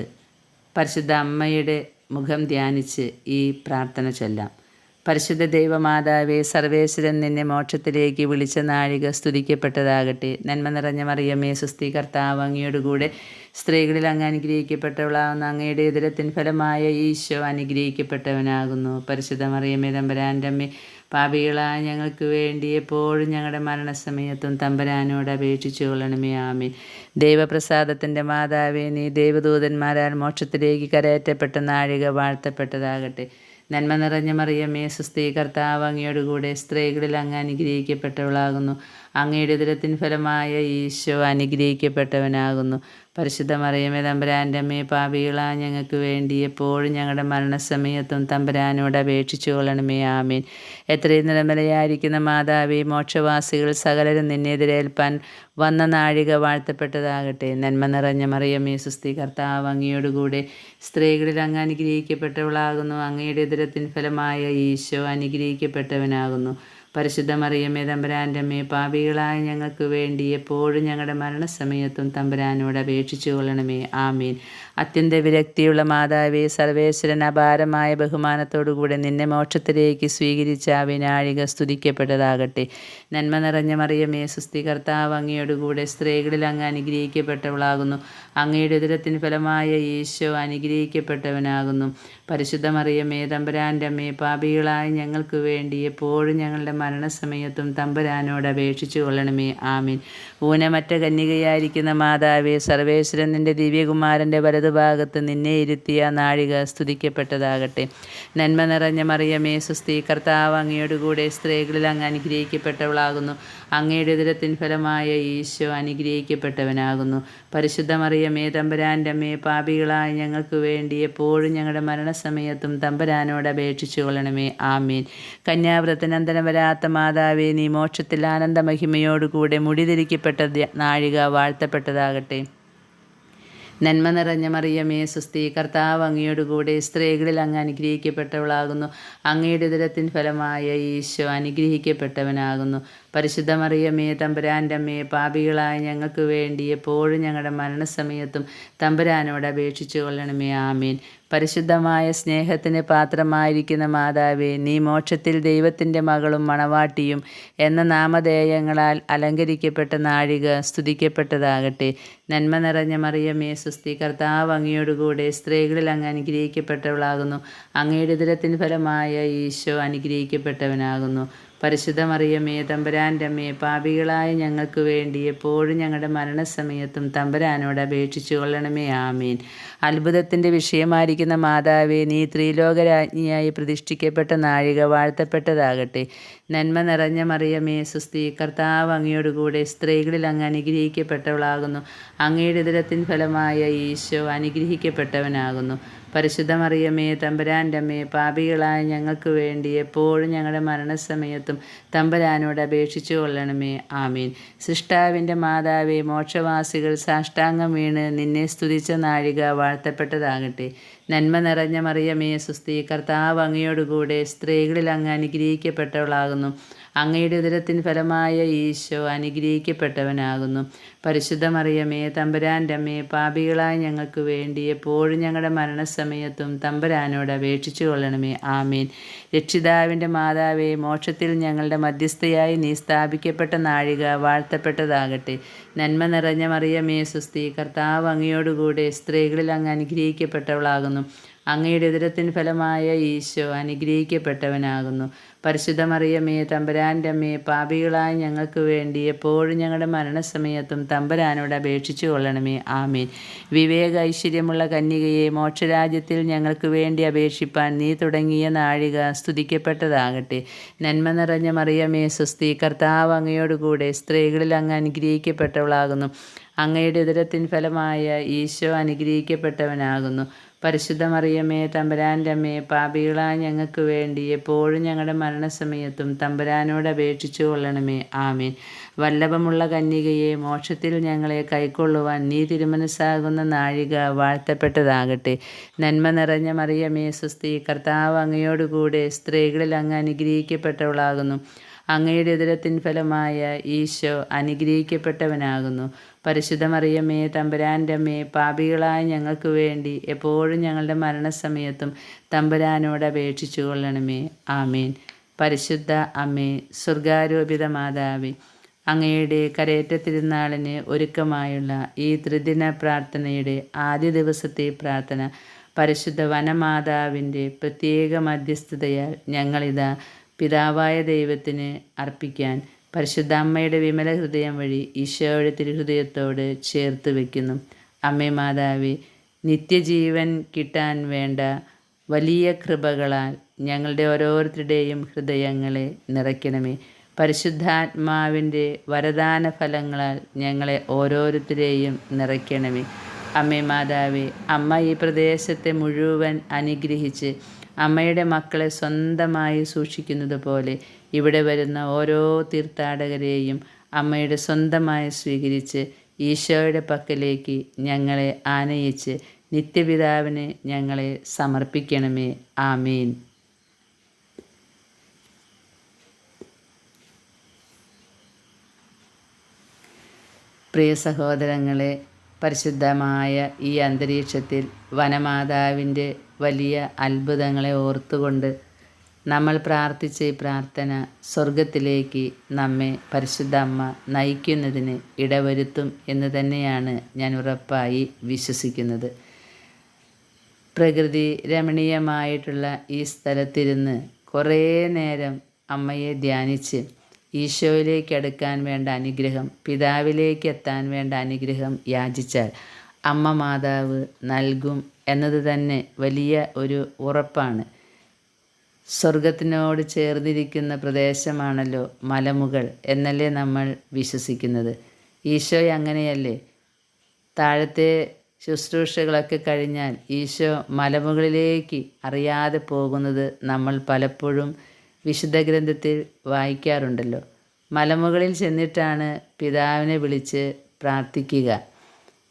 പരിശുദ്ധ അമ്മയുടെ മുഖം ധ്യാനിച്ച് ഈ പ്രാർത്ഥന ചൊല്ലാം. പരിശുദ്ധ ദൈവമാതാവേ, സർവേശ്വരൻ നിന്നെ മോക്ഷത്തിലേക്ക് വിളിച്ച നാഴിക സ്തുതിക്കപ്പെട്ടതാകട്ടെ. നന്മ നിറഞ്ഞ മറിയമേ, സുസ്തി, കർത്താവ് അങ്ങയോടുകൂടെ സ്ത്രീകളിൽ അങ്ങ് അനുഗ്രഹിക്കപ്പെട്ടവളാകുന്നു. അങ്ങയുടെ ഉദരത്തിൻ ഫലമായ ഈശോ അനുഗ്രഹിക്കപ്പെട്ടവനാകുന്നു. പരിശുദ്ധ മറിയമേ, തമ്പുരാൻ്റെ അമ്മേ, പാപികളായ ഞങ്ങൾക്ക് വേണ്ടി എപ്പോഴും ഞങ്ങളുടെ മരണസമയത്തും തമ്പുരാനോട് അപേക്ഷിച്ചു കൊള്ളണമേ. ആമേൻ. ദൈവപ്രസാദത്തിൻ്റെ മാതാവേ, നീ ദൈവദൂതന്മാരാൽ മോക്ഷത്തിലേക്ക് കരയറ്റപ്പെട്ട നാഴിക വാഴ്ത്തപ്പെട്ടതാകട്ടെ. നന്മ നിറഞ്ഞ മറിയമേ, സുസ്തി, കർത്താവ് അങ്ങയോടുകൂടെ സ്ത്രീകളിൽ അങ്ങ് അനുഗ്രഹിക്കപ്പെട്ടവളാകുന്നു. അങ്ങയുടെ ഉദരത്തിൻ ഫലമായ ഈശോ അനുഗ്രഹിക്കപ്പെട്ടവനാകുന്നു. പരിശുദ്ധ മറിയമേ, തമ്പുരാൻ്റെ അമ്മേ, പാപികളായ ഞങ്ങൾക്ക് വേണ്ടി എപ്പോഴും ഞങ്ങളുടെ മരണസമയത്തും തമ്പുരാനോട് അപേക്ഷിച്ചു കൊള്ളണമേ. ആമേൻ. എത്രയും നിലമലയായിരിക്കുന്ന മാതാവേ, മോക്ഷവാസികൾ സകലരും നിന്നെതിരേൽപ്പാൻ വന്ന നാഴിക വാഴ്ത്തപ്പെട്ടതാകട്ടെ. നന്മ നിറഞ്ഞ മറിയമേ, സുസ്തി, കർത്താവ് അങ്ങയോടുകൂടെ സ്ത്രീകളിൽ അങ്ങ് അനുഗ്രഹിക്കപ്പെട്ടവളാകുന്നു. അങ്ങയുടെ ഉദരത്തിൻ ഫലമായ ഈശോ അനുഗ്രഹിക്കപ്പെട്ടവനാകുന്നു. പരിശുദ്ധ മറിയമേ, തമ്പുരാൻ്റെ അമ്മേ, പാപികളായ ഞങ്ങൾക്ക് വേണ്ടി എപ്പോഴും ഞങ്ങളുടെ മരണസമയത്തും തമ്പുരാനോട് അപേക്ഷിച്ചു കൊള്ളണമേ. ആമീൻ. അത്യന്ത വിരക്തിയുള്ള മാതാവേ, സർവേശ്വരൻ അപാരമായ ബഹുമാനത്തോടുകൂടെ നിന്നെ മോക്ഷത്തിലേക്ക് സ്വീകരിച്ച ആ വിനാഴിക സ്തുതിക്കപ്പെട്ടതാകട്ടെ. നന്മ നിറഞ്ഞ മറിയമേ, സുസ്തി, കർത്താവ് അങ്ങയോടുകൂടെ സ്ത്രീകളിൽ അങ്ങ് അനുഗ്രഹിക്കപ്പെട്ടവളാകുന്നു. അങ്ങയുടെ ഉദരത്തിൻ ഫലമായ ഈശോ അനുഗ്രഹിക്കപ്പെട്ടവനാകുന്നു. പരിശുദ്ധ മറിയമേ, തമ്പുരാൻ്റെ അമ്മേ, പാപികളായ ഞങ്ങൾക്ക് വേണ്ടി എപ്പോഴും ഞങ്ങളുടെ മരണസമയത്തും തമ്പുരാനോട് അപേക്ഷിച്ചു കൊള്ളണമേ. ആമീൻ. ഊനമറ്റ കന്യകയായിരിക്കുന്ന മാതാവേ, സർവേശ്വരൻ നിൻ്റെ ദിവ്യകുമാരൻ്റെ വലതുഭാഗത്ത് നിന്നെ ഇരുത്തിയ നാഴിക സ്തുതിക്കപ്പെട്ടതാകട്ടെ. നന്മ നിറഞ്ഞ മറിയമേ, സുസ്തി, കർത്താവ് അങ്ങയോടുകൂടെ സ്ത്രീകളിൽ അങ്ങ് അനുഗ്രഹിക്കപ്പെട്ടവളാകുന്നു. അങ്ങയുടെ ഉദരത്തിൻ ഫലമായ ഈശോ അനുഗ്രഹിക്കപ്പെട്ടവനാകുന്നു. പരിശുദ്ധ മറിയമേ, തമ്പുരാൻ്റെ അമ്മേ, പാപികളായ ഞങ്ങൾക്ക് വേണ്ടി എപ്പോഴും ഞങ്ങളുടെ മരണസമയത്തും തമ്പുരാനോട് അപേക്ഷിച്ചു കൊള്ളണമേ. ആമീൻ. കന്യാവ്രതനന്തരം വരാത്ത മാതാവേ, നീ മോക്ഷത്തിൽ ആനന്ദമഹിമയോടുകൂടെ മുടിതിരിക്കപ്പെട്ട നാഴിക വാഴ്ത്തപ്പെട്ടതാകട്ടെ. നന്മ നിറഞ്ഞ മറിയമേ, സുസ്തി, കർത്താവ് അങ്ങയോടുകൂടെ സ്ത്രീകളിൽ അങ്ങ് അനുഗ്രഹിക്കപ്പെട്ടവളാകുന്നു. അങ്ങയുടെ ഉദരത്തിൻ ഫലമായ ഈശോ അനുഗ്രഹിക്കപ്പെട്ടവനാകുന്നു. പരിശുദ്ധ മറിയമേ, തമ്പുരാൻ്റെ അമ്മേ, പാപികളായ ഞങ്ങൾക്ക് വേണ്ടി എപ്പോഴും ഞങ്ങളുടെ മരണസമയത്തും തമ്പുരാനോട് അപേക്ഷിച്ചു കൊള്ളണമേ. ആമീൻ. പരിശുദ്ധമായ സ്നേഹത്തിന് പാത്രമായിരിക്കുന്ന മാതാവേ, നീ മോക്ഷത്തിൽ ദൈവത്തിൻ്റെ മകളും മണവാട്ടിയും എന്ന നാമധേയങ്ങളാൽ അലങ്കരിക്കപ്പെട്ട നാഴിക സ്തുതിക്കപ്പെട്ടതാകട്ടെ. നന്മ നിറഞ്ഞ മറിയമേ, സുസ്തി, കർത്താവ് അങ്ങയോടുകൂടെ സ്ത്രീകളിൽ അങ്ങ് അനുഗ്രഹിക്കപ്പെട്ടവളാകുന്നു. അങ്ങയുടെ ഉദരത്തിൻ ഫലമായ ഈശോ അനുഗ്രഹിക്കപ്പെട്ടവനാകുന്നു. പരിശുദ്ധ മറിയമേ, തമ്പുരാൻ്റെ അമ്മേ, പാപികളായ ഞങ്ങൾക്ക് വേണ്ടി എപ്പോഴും ഞങ്ങളുടെ മരണസമയത്തും തമ്പുരാനോട് അപേക്ഷിച്ചു കൊള്ളണമേ. ആമീൻ. അത്ഭുതത്തിൻ്റെ വിഷയമായിരിക്കുന്ന മാതാവേ, നീ ത്രിലോകരാജ്ഞിയായി പ്രതിഷ്ഠിക്കപ്പെട്ട നാഴിക വാഴ്ത്തപ്പെട്ടതാകട്ടെ. നന്മ നിറഞ്ഞ മറിയമേ, സുസ്തി, കർത്താവ് അങ്ങയോടുകൂടെ സ്ത്രീകളിൽ അങ്ങ് അനുഗ്രഹിക്കപ്പെട്ടവളാകുന്നു. അങ്ങയുടെ ഉദരത്തിൻ ഫലമായ ഈശോ അനുഗ്രഹിക്കപ്പെട്ടവനാകുന്നു. പരിശുദ്ധ മറിയമേ, തമ്പുരാൻ്റെ അമ്മേ, പാപികളായ ഞങ്ങൾക്ക് വേണ്ടി എപ്പോഴും ഞങ്ങളുടെ മരണസമയത്തും തമ്പുരാനോട് അപേക്ഷിച്ചു കൊള്ളണമേ. ആമീൻ. സൃഷ്ടാവിൻ്റെ മാതാവേ, മോക്ഷവാസികൾ സാഷ്ടാംഗം വീണ് നിന്നെ സ്തുതിച്ച നാഴിക വാഴ്ത്തപ്പെട്ടതാകട്ടെ. നന്മ നിറഞ്ഞ മറിയമേ സുസ്തി, കർത്താവ് അങ്ങയോടുകൂടെ സ്ത്രീകളിൽ അങ്ങ് അനുഗ്രഹിക്കപ്പെട്ടവളാകുന്നു. അങ്ങയുടെ ഉദരത്തിൻ ഫലമായ ഈശോ അനുഗ്രഹിക്കപ്പെട്ടവനാകുന്നു. പരിശുദ്ധ മറിയമേ തമ്പുരാൻ്റെ അമ്മേ, പാപികളായ ഞങ്ങൾക്ക് വേണ്ടി എപ്പോഴും ഞങ്ങളുടെ മരണസമയത്തും തമ്പുരാനോട് അപേക്ഷിച്ചു കൊള്ളണമേ. ആമീൻ. രക്ഷിതാവിൻ്റെ മാതാവേ, മോക്ഷത്തിൽ ഞങ്ങളുടെ മധ്യസ്ഥയായി നീ സ്ഥാപിക്കപ്പെട്ട നാഴിക വാഴ്ത്തപ്പെട്ടതാകട്ടെ. നന്മ നിറഞ്ഞ മറിയമേ സുസ്തി, കർത്താവ് അങ്ങയോടുകൂടെ സ്ത്രീകളിൽ അങ്ങ് അനുഗ്രഹിക്കപ്പെട്ടവളാകുന്നു. അങ്ങയുടെ ഉദരത്തിൻ ഫലമായ ഈശോ അനുഗ്രഹിക്കപ്പെട്ടവനാകുന്നു. പരിശുദ്ധ മറിയമേ തമ്പുരാൻ്റെ അമ്മേ, പാപികളായ ഞങ്ങൾക്ക് വേണ്ടി എപ്പോഴും ഞങ്ങളുടെ മരണസമയത്തും തമ്പുരാനോട് അപേക്ഷിച്ചു കൊള്ളണമേ. ആമീൻ. വിവേക ഐശ്വര്യമുള്ള കന്യകയെ, മോക്ഷരാജ്യത്തിൽ ഞങ്ങൾക്ക് വേണ്ടി അപേക്ഷിപ്പാൻ നീ തുടങ്ങിയ നാഴിക സ്തുതിക്കപ്പെട്ടതാകട്ടെ. നന്മ നിറഞ്ഞ മറിയമേ സുസ്തി, കർത്താവ് അങ്ങയോടുകൂടെ സ്ത്രീകളിൽ അങ്ങ് അനുഗ്രഹിക്കപ്പെട്ടവളാകുന്നു. അങ്ങയുടെ ഉദരത്തിൻ ഫലമായ ഈശോ അനുഗ്രഹിക്കപ്പെട്ടവനാകുന്നു. പരിശുദ്ധ മറിയമേ തമ്പുരാൻ്റെ അമ്മേ, പാപികളായ ഞങ്ങൾക്ക് വേണ്ടി എപ്പോഴും ഞങ്ങളുടെ മരണസമയത്തും തമ്പുരാനോട് അപേക്ഷിച്ചു കൊള്ളണമേ. ആമീൻ. വല്ലഭമുള്ള കന്യകയെ, മോക്ഷത്തിൽ ഞങ്ങളെ കൈക്കൊള്ളുവാൻ നീ തിരുമനസ്സാകുന്ന നാഴിക വാഴ്ത്തപ്പെട്ടതാകട്ടെ. നന്മ നിറഞ്ഞ മറിയമേ സുസ്തി, കർത്താവ് അങ്ങയോടുകൂടെ സ്ത്രീകളിൽ അങ്ങ് അനുഗ്രഹിക്കപ്പെട്ടവളാകുന്നു. അങ്ങയുടെ ഉദരത്തിൻ ഫലമായ ഈശോ അനുഗ്രഹിക്കപ്പെട്ടവനാകുന്നു. പരിശുദ്ധ മറിയമേ തമ്പുരാൻ്റെ അമ്മേ, പാപികളായ ഞങ്ങൾക്ക് വേണ്ടി എപ്പോഴും ഞങ്ങളുടെ മരണസമയത്തും തമ്പുരാനോട് അപേക്ഷിച്ചു കൊള്ളണമേ. ആമീൻ. പരിശുദ്ധ അമ്മേ, സ്വർഗാരോപിത മാതാവേ, അങ്ങയുടെ കരയേറ്റ തിരുനാളിന് ഒരുക്കമായുള്ള ഈ ത്രിദിന പ്രാർത്ഥനയുടെ ആദ്യ ദിവസത്തെ പ്രാർത്ഥന പരിശുദ്ധ വനമാതാവിൻ്റെ പ്രത്യേക മധ്യസ്ഥതയാൽ ഞങ്ങളിതാ പിതാവായ ദൈവത്തിന് അർപ്പിക്കാൻ പരിശുദ്ധ അമ്മയുടെ വിമല ഹൃദയം വഴി ഈശോയുടെ തിരുഹൃദയത്തോട് ചേർത്ത് വയ്ക്കുന്നു. അമ്മേ മാതാവേ, നിത്യജീവൻ കിട്ടാൻ വേണ്ട വലിയ കൃപകളാൽ ഞങ്ങളുടെ ഓരോരുത്തരുടെയും ഹൃദയങ്ങളെ നിറയ്ക്കണമേ. പരിശുദ്ധാത്മാവിൻ്റെ വരദാന ഫലങ്ങളാൽ ഞങ്ങളെ ഓരോരുത്തരെയും നിറയ്ക്കണമേ. അമ്മേ മാതാവേ, അമ്മ ഈ പ്രദേശത്തെ മുഴുവൻ അനുഗ്രഹിച്ച് അമ്മയുടെ മക്കളെ സ്വന്തമായി സൂക്ഷിക്കുന്നത് പോലെ ഇവിടെ വരുന്ന ഓരോ തീർത്ഥാടകരെയും അമ്മയുടെ സ്വന്തമായി സ്വീകരിച്ച് ഈശോയുടെ പക്കലേക്ക് ഞങ്ങളെ ആനയിച്ച് നിത്യപിതാവിന് ഞങ്ങളെ സമർപ്പിക്കണമേ. ആമീൻ. പ്രിയ സഹോദരങ്ങളെ, പരിശുദ്ധമായ ഈ അന്തരീക്ഷത്തിൽ വനമാതാവിൻ്റെ വലിയ അത്ഭുതങ്ങളെ ഓർത്തുകൊണ്ട് നമ്മൾ പ്രാർത്ഥിച്ച ഈ പ്രാർത്ഥന സ്വർഗത്തിലേക്ക് നമ്മെ പരിശുദ്ധ അമ്മ നയിക്കുന്നതിന് ഇടവരുത്തും എന്ന് തന്നെയാണ് ഞാൻ ഉറപ്പായി വിശ്വസിക്കുന്നത്. പ്രകൃതി രമണീയമായിട്ടുള്ള ഈ സ്ഥലത്തിരുന്ന് കുറേ നേരം അമ്മയെ ധ്യാനിച്ച് ഈശോയിലേക്ക് അടുക്കാൻ വേണ്ട അനുഗ്രഹം, പിതാവിലേക്ക് എത്താൻ വേണ്ട അനുഗ്രഹം യാചിച്ചാൽ അമ്മ മാതാവ് നൽകും എന്നത് തന്നെ വലിയ ഒരു ഉറപ്പാണ്. സ്വർഗത്തിനോട് ചേർന്നിരിക്കുന്ന പ്രദേശമാണല്ലോ മലമുകൾ എന്നല്ലേ നമ്മൾ വിശ്വസിക്കുന്നത്. ഈശോ അങ്ങനെയല്ലേ? താഴത്തെ ശുശ്രൂഷകളൊക്കെ കഴിഞ്ഞാൽ ഈശോ മലമുകളിലേക്ക് അറിയാതെ പോകുന്നത് നമ്മൾ പലപ്പോഴും വിശുദ്ധ ഗ്രന്ഥത്തിൽ വായിക്കാറുണ്ടല്ലോ. മലമുകളിൽ ചെന്നിട്ടാണ് പിതാവിനെ വിളിച്ച് പ്രാർത്ഥിക്കുക.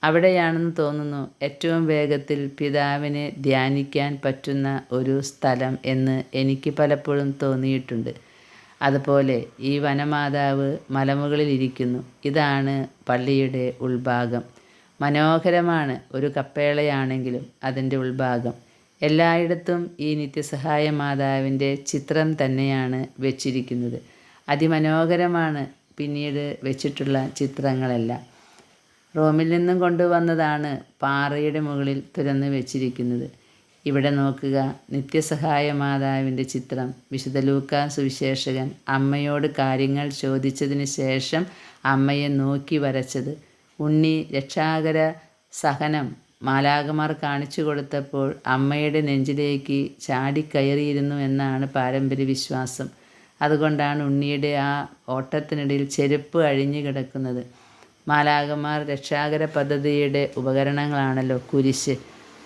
അവിടെയാണെന്ന് തോന്നുന്നു ഏറ്റവും വേഗത്തിൽ പിതാവിനെ ധ്യാനിക്കാൻ പറ്റുന്ന ഒരു സ്ഥലം എന്ന് എനിക്ക് പലപ്പോഴും തോന്നിയിട്ടുണ്ട്. അതുപോലെ ഈ വനമാതാവ് മലമുകളിൽ ഇരിക്കുന്നു. ഇതാണ് പള്ളിയുടെ ഉൾഭാഗം. മനോഹരമാണ്. ഒരു കപ്പേളയാണെങ്കിലും അതിൻ്റെ ഉൾഭാഗം. എല്ലായിടത്തും ഈ നിത്യസഹായ മാതാവിൻ്റെ ചിത്രം തന്നെയാണ് വെച്ചിരിക്കുന്നത്. അതിമനോഹരമാണ് പിന്നീട് വെച്ചിട്ടുള്ള ചിത്രങ്ങളെല്ലാം. റോമിൽ നിന്നും കൊണ്ടുവന്നതാണ് പാറയുടെ മുകളിൽ തുറന്ന് വെച്ചിരിക്കുന്നത്. ഇവിടെ നോക്കുക, നിത്യസഹായ മാതാവിൻ്റെ ചിത്രം വിശുദ്ധ ലൂക്കാ സുവിശേഷകൻ അമ്മയോട് കാര്യങ്ങൾ ചോദിച്ചതിന് ശേഷം അമ്മയെ നോക്കി വരച്ചത്. ഉണ്ണി രക്ഷാകര സഹനം മാലാഖമാർ കാണിച്ചു കൊടുത്തപ്പോൾ അമ്മയുടെ നെഞ്ചിലേക്ക് ചാടിക്കയറിയിരുന്നു എന്നാണ് പാരമ്പര്യ വിശ്വാസം. അതുകൊണ്ടാണ് ഉണ്ണിയുടെ ആ ഓട്ടത്തിനിടയിൽ ചെരുപ്പ് അഴിഞ്ഞു കിടക്കുന്നത്. മാലാഖമാർ രക്ഷാകര പദ്ധതിയുടെ ഉപകരണങ്ങളാണല്ലോ കുരിശ്.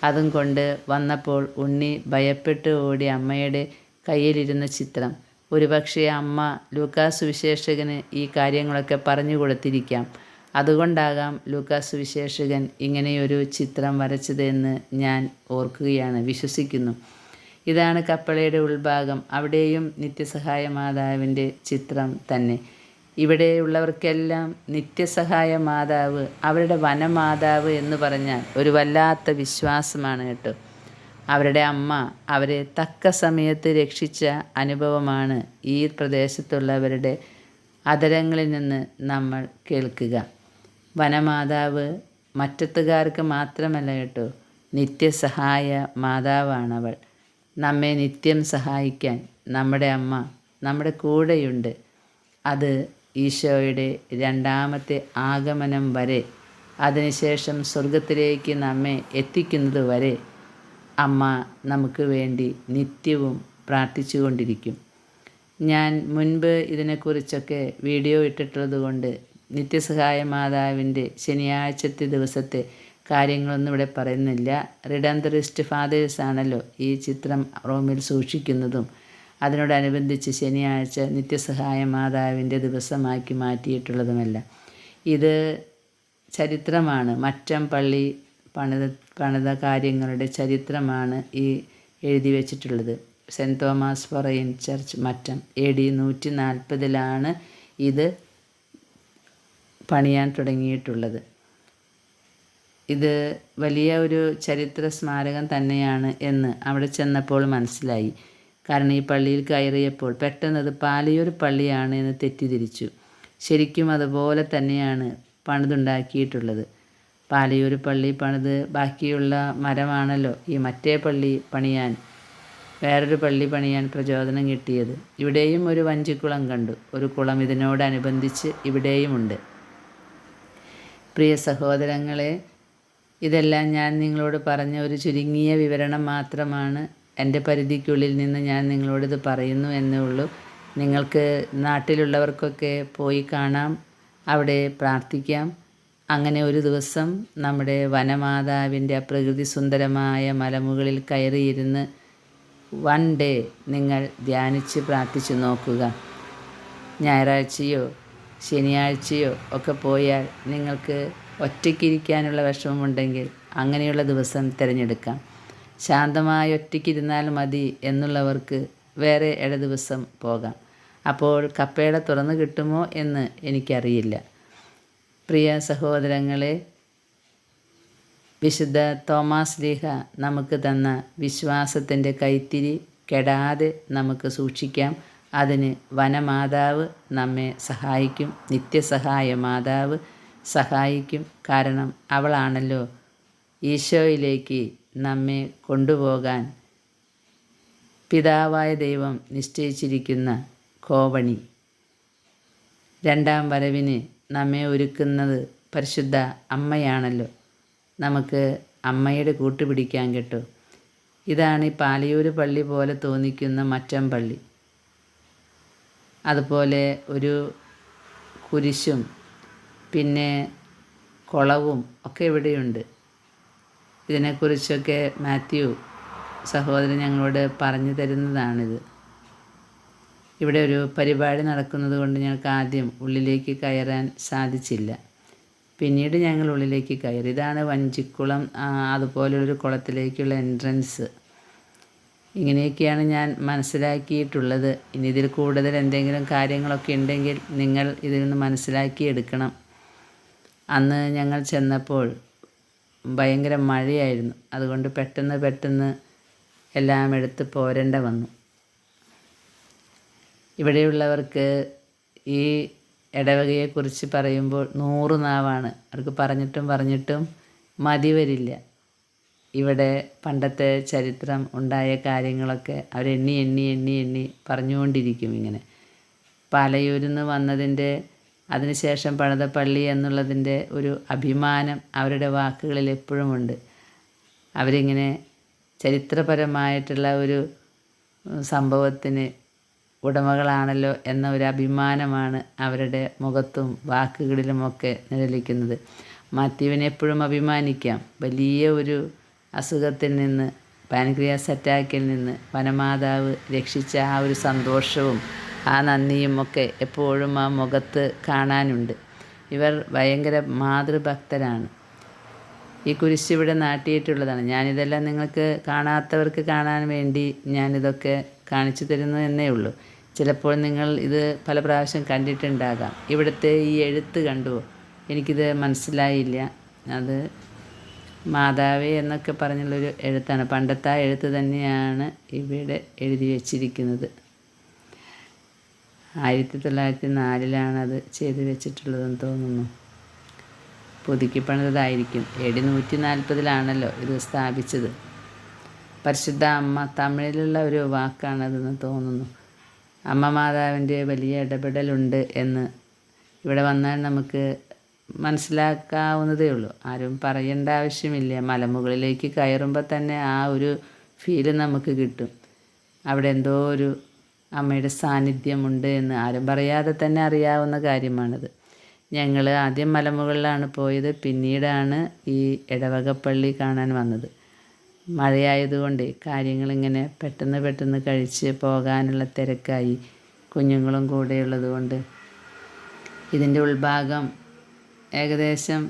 അതും കൊണ്ട് വന്നപ്പോൾ ഉണ്ണി ഭയപ്പെട്ട് ഓടി അമ്മയുടെ കയ്യിലിരുന്ന ചിത്രം. ഒരുപക്ഷെ അമ്മ ലൂക്കാ സുവിശേഷകന് ഈ കാര്യങ്ങളൊക്കെ പറഞ്ഞു കൊടുത്തിരിക്കാം. അതുകൊണ്ടാകാം ലൂക്കാസ് സുവിശേഷകൻ ഇങ്ങനെയൊരു ചിത്രം വരച്ചതെന്ന് ഞാൻ ഓർക്കുകയാണ്, വിശ്വസിക്കുന്നു. ഇതാണ് കപ്പളയുടെ ഉൾഭാഗം. അവിടെയും നിത്യസഹായ മാതാവിൻ്റെ ചിത്രം തന്നെ. ഇവിടെയുള്ളവർക്കെല്ലാം നിത്യസഹായ മാതാവ്, അവരുടെ വനമാതാവ് എന്ന് പറഞ്ഞാൽ ഒരു വല്ലാത്ത വിശ്വാസമാണ് കേട്ടോ. അവരുടെ അമ്മ അവരെ തക്ക സമയത്ത് രക്ഷിച്ച അനുഭവമാണ് ഈ പ്രദേശത്തുള്ളവരുടെ അധരങ്ങളിൽ നിന്ന് നമ്മൾ കേൾക്കുക. വനമാതാവ് മറ്റത്തുകാർക്ക് മാത്രമല്ല കേട്ടോ, നിത്യസഹായ മാതാവാണവൾ. നമ്മെ നിത്യം സഹായിക്കാൻ നമ്മുടെ അമ്മ നമ്മുടെ കൂടെയുണ്ട്. അത് ഈശോയുടെ രണ്ടാമത്തെ ആഗമനം വരെ, അതിനുശേഷം സ്വർഗത്തിലേക്ക് നമ്മെ എത്തിക്കുന്നത് വരെ അമ്മ നമുക്ക് വേണ്ടി നിത്യവും പ്രാർത്ഥിച്ചു കൊണ്ടിരിക്കും. ഞാൻ മുൻപ് ഇതിനെക്കുറിച്ചൊക്കെ വീഡിയോ ഇട്ടിട്ടുള്ളത് കൊണ്ട് നിത്യസഹായ മാതാവിൻ്റെ ശനിയാഴ്ചത്തെ ദിവസത്തെ കാര്യങ്ങളൊന്നും ഇവിടെ പറയുന്നില്ല. റിഡംതറിസ്റ്റ് ഫാദേഴ്സ് ആണല്ലോ ഈ ചിത്രം റോമിൽ സൂക്ഷിക്കുന്നതും. അതിനോടനുബന്ധിച്ച് ശനിയാഴ്ച നിത്യസഹായ മാതാവിൻ്റെ ദിവസമാക്കി മാറ്റിയിട്ടുള്ളതുമല്ല. ഇത് ചരിത്രമാണ്. മറ്റം പള്ളി പണിത കാര്യങ്ങളുടെ ചരിത്രമാണ് ഈ എഴുതി വച്ചിട്ടുള്ളത്. Saint Thomas forane church Mattom AD 140 ഇത് പണിയാൻ തുടങ്ങിയിട്ടുള്ളത്. ഇത് വലിയ ഒരു ചരിത്ര സ്മാരകം തന്നെയാണ് എന്ന് അവിടെ ചെന്നപ്പോൾ മനസ്സിലായി. കാരണം ഈ പള്ളിയിൽ കയറിയപ്പോൾ പെട്ടെന്നത് പാലിയൂർ പള്ളിയാണ് എന്ന് തെറ്റിദ്ധരിച്ചു. ശരിക്കും അതുപോലെ തന്നെയാണ് പണിതുണ്ടാക്കിയിട്ടുള്ളത്. പാലിയൂർ പള്ളി പണിത് ബാക്കിയുള്ള മരമാണല്ലോ ഈ മറ്റേ പള്ളി പണിയാൻ, വേറൊരു പള്ളി പണിയാൻ പ്രചോദനം കിട്ടിയത്. ഇവിടെയും ഒരു വഞ്ചിക്കുളം കണ്ടു. ഒരു കുളം ഇതിനോടനുബന്ധിച്ച് ഇവിടെയുമുണ്ട്. പ്രിയ സഹോദരങ്ങളെ, ഇതെല്ലാം ഞാൻ നിങ്ങളോട് പറഞ്ഞ ഒരു ചുരുങ്ങിയ വിവരണം മാത്രമാണ്. എൻ്റെ പരിധിക്കുള്ളിൽ നിന്ന് ഞാൻ നിങ്ങളോടിത് പറയുന്നു എന്നേ ഉള്ളൂ. നിങ്ങൾക്ക് നാട്ടിലുള്ളവർക്കൊക്കെ പോയി കാണാം, അവിടെ പ്രാർത്ഥിക്കാം. അങ്ങനെ ഒരു ദിവസം നമ്മുടെ വനമാതാവിൻ്റെ പ്രകൃതി സുന്ദരമായ മലമുകളിൽ കയറിയിരുന്ന് വൺ ഡേ നിങ്ങൾ ധ്യാനിച്ച് പ്രാർത്ഥിച്ചു നോക്കുക. ഞായറാഴ്ചയോ ശനിയാഴ്ചയോ ഒക്കെ പോയാൽ നിങ്ങൾക്ക് ഒറ്റയ്ക്കിരിക്കാനുള്ള വിഷമമുണ്ടെങ്കിൽ അങ്ങനെയുള്ള ദിവസം തിരഞ്ഞെടുക്കാം. ശാന്തമായി ഒറ്റയ്ക്കിരുന്നാൽ മതി എന്നുള്ളവർക്ക് വേറെ ദിവസം പോകാം. അപ്പോൾ കപ്പേട തുറന്നു കിട്ടുമോ എന്ന് എനിക്കറിയില്ല. പ്രിയ സഹോദരങ്ങളെ, വിശുദ്ധ തോമാസ് ലീഹ നമുക്ക് തന്ന വിശ്വാസത്തിൻ്റെ കൈത്തിരി കെടാതെ നമുക്ക് സൂക്ഷിക്കാം. അതിന് വനമാതാവ് നമ്മെ സഹായിക്കും. നിത്യസഹായ മാതാവ് സഹായിക്കും. കാരണം അവളാണല്ലോ ഈശോയിലേക്ക് നമ്മെ കൊണ്ടുപോകാൻ പിതാവായ ദൈവം നിശ്ചയിച്ചിരിക്കുന്ന കോവണി. രണ്ടാം വരവിന് നമ്മെ ഒരുക്കുന്നത് പരിശുദ്ധ അമ്മയാണല്ലോ. നമുക്ക് അമ്മയുടെ കൂട്ടുപിടിക്കാൻ കേട്ടോ. ഇതാണ് ഈ പാലിയൂർ പള്ളി പോലെ തോന്നിക്കുന്ന മറ്റം പള്ളി. അതുപോലെ ഒരു കുരിശും പിന്നെ കുളവും ഒക്കെ ഇവിടെയുണ്ട്. ഇതിനെക്കുറിച്ചൊക്കെ മാത്യു സഹോദരൻ ഞങ്ങളോട് പറഞ്ഞു തരുന്നതാണിത്. ഇവിടെ ഒരു പരിപാടി നടക്കുന്നത് കൊണ്ട് ഞങ്ങൾക്ക് ആദ്യം ഉള്ളിലേക്ക് കയറാൻ സാധിച്ചില്ല. പിന്നീട് ഞങ്ങൾ ഉള്ളിലേക്ക് കയറി. ഇതാണ് വഞ്ചിക്കുളം, അതുപോലൊരു കുളത്തിലേക്കുള്ള എൻട്രൻസ്. ഇങ്ങനെയൊക്കെയാണ് ഞാൻ മനസ്സിലാക്കിയിട്ടുള്ളത്. ഇനി ഇതിൽ കൂടുതൽ എന്തെങ്കിലും കാര്യങ്ങളൊക്കെ ഉണ്ടെങ്കിൽ നിങ്ങൾ ഇതിൽ നിന്ന് മനസ്സിലാക്കിയെടുക്കണം. അന്ന് ഞങ്ങൾ ചെന്നപ്പോൾ ഭയങ്കര മഴയായിരുന്നു. അതുകൊണ്ട് പെട്ടെന്ന് എല്ലാം എടുത്ത് പോരേണ്ട വന്നു. ഇവിടെയുള്ളവർക്ക് ഈ ഇടവകയെക്കുറിച്ച് പറയുമ്പോൾ 100 നാവാണ്. അവർക്ക് പറഞ്ഞിട്ടും മതി വരില്ല. ഇവിടെ പണ്ടത്തെ ചരിത്രം ഉണ്ടായ കാര്യങ്ങളൊക്കെ അവരെണ്ണി പറഞ്ഞുകൊണ്ടിരിക്കും. ഇങ്ങനെ പാലയൂരിൽ നിന്ന് വന്നതിൻ്റെ അതിനുശേഷം പണിത പള്ളി എന്നുള്ളതിൻ്റെ ഒരു അഭിമാനം അവരുടെ വാക്കുകളിൽ എപ്പോഴുമുണ്ട്. അവരിങ്ങനെ ചരിത്രപരമായിട്ടുള്ള ഒരു സംഭവത്തിന് ഉടമകളാണല്ലോ എന്ന ഒരു അഭിമാനമാണ് അവരുടെ മുഖത്തും വാക്കുകളിലുമൊക്കെ നിഴലിക്കുന്നത്. മാത്യുവിനെ എപ്പോഴും അഭിമാനിക്കാം. വലിയ ഒരു അസുഖത്തിൽ നിന്ന്, പാൻക്രിയാസ് അറ്റാക്കിൽ നിന്ന് വനമാതാവ് രക്ഷിച്ച ആ ഒരു സന്തോഷവും ആ നന്ദിയും ഒക്കെ എപ്പോഴും ആ മുഖത്ത് കാണാനുണ്ട്. ഇവർ ഭയങ്കര മാതൃഭക്തരാണ്. ഈ കുരിശ് ഇവിടെ നാട്ടിയിട്ടുള്ളതാണ്. ഞാനിതെല്ലാം നിങ്ങൾക്ക് കാണാത്തവർക്ക് കാണാൻ വേണ്ടി ഞാനിതൊക്കെ കാണിച്ചു തരുന്നു എന്നേ ഉള്ളൂ. ചിലപ്പോൾ നിങ്ങൾ ഇത് പല പ്രാവശ്യം കണ്ടിട്ടുണ്ടാകാം. ഇവിടുത്തെ ഈ എഴുത്ത് കണ്ടുവോ? എനിക്കിത് മനസ്സിലായില്ല. അത് മാതാവേ എന്നൊക്കെ പറഞ്ഞുള്ളൊരു എഴുത്താണ്. പണ്ടത്തെ ആ എഴുത്ത് തന്നെയാണ് ഇവിടെ എഴുതി വച്ചിരിക്കുന്നത്. 1904 അത് ചെയ്തു വെച്ചിട്ടുള്ളതെന്ന് തോന്നുന്നു. പുതുക്കി പണിതായിരിക്കും. AD 140 ഇത് സ്ഥാപിച്ചത്. പരിശുദ്ധ അമ്മ തമിഴിലുള്ള ഒരു വാക്കാണതെന്ന് തോന്നുന്നു. അമ്മ മാതാവിൻ്റെ വലിയ ഇടപെടലുണ്ട് എന്ന് ഇവിടെ വന്നാൽ നമുക്ക് മനസ്സിലാക്കാവുന്നതേ ഉള്ളൂ. ആരും പറയേണ്ട ആവശ്യമില്ല. മലമുകളിലേക്ക് കയറുമ്പോൾ തന്നെ ആ ഒരു ഫീല് നമുക്ക് കിട്ടും. അവിടെ എന്തോ ഒരു അമ്മയുടെ സാന്നിധ്യമുണ്ട് എന്ന് ആരും പറയാതെ തന്നെ അറിയാവുന്ന കാര്യമാണിത്. ഞങ്ങൾ ആദ്യം മലമുകളിലാണ് പോയത്. പിന്നീടാണ് ഈ ഇടവകപ്പള്ളി കാണാൻ വന്നത്. മഴയായതുകൊണ്ട് കാര്യങ്ങളിങ്ങനെ പെട്ടെന്ന് കഴിച്ച് പോകാനുള്ള തിരക്കായി. കുഞ്ഞുങ്ങളും കൂടെയുള്ളത് കൊണ്ട് ഇതിൻ്റെ ഉൾഭാഗം ഏകദേശം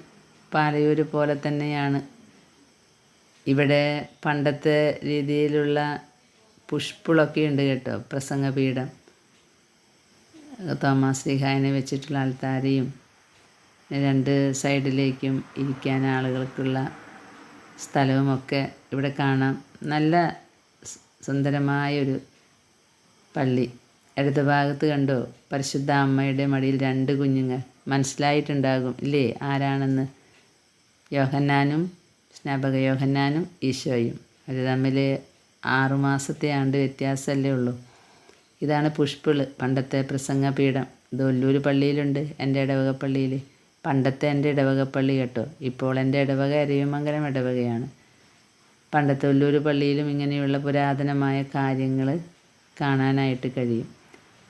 പാലയൂർ പോലെ തന്നെയാണ്. ഇവിടെ പണ്ടത്തെ രീതിയിലുള്ള പുഷ്പുളൊക്കെ ഉണ്ട് കേട്ടോ. പ്രസംഗപീഠം, തോമാസ് ശ്ലീഹായെ വെച്ചിട്ടുള്ള ആൽത്താരയും 2 സൈഡിലേക്കും ഇരിക്കാൻ ആളുകൾക്കുള്ള സ്ഥലവുമൊക്കെ ഇവിടെ കാണാം. നല്ല സുന്ദരമായൊരു പള്ളി. ഇടത് ഭാഗത്ത് കണ്ടോ പരിശുദ്ധ അമ്മയുടെ മടിയിൽ 2 കുഞ്ഞുങ്ങൾ. മനസ്സിലായിട്ടുണ്ടാകും ഇല്ലേ ആരാണെന്ന്? യോഹന്നാനും, സ്നാപക യോഹന്നാനും ഈശോയും. അവർ തമ്മിൽ 6 മാസത്തെ ആണ്ട് വ്യത്യാസമല്ലേ ഉള്ളൂ. ഇതാണ് പുഷ്പിള്, പണ്ടത്തെ പ്രസംഗപീഠം. ഇത് ഒല്ലൂർ പള്ളിയിലുണ്ട്, എൻ്റെ ഇടവകപ്പള്ളിയിൽ. പണ്ടത്തെ എൻ്റെ ഇടവകപ്പള്ളി കേട്ടോ. ഇപ്പോൾ എൻ്റെ ഇടവക അരവിമംഗലം ഇടവകയാണ്. പണ്ടത്തെ ഒല്ലൂർ പള്ളിയിലും ഇങ്ങനെയുള്ള പുരാതനമായ കാര്യങ്ങൾ കാണാനായിട്ട് കഴിയും.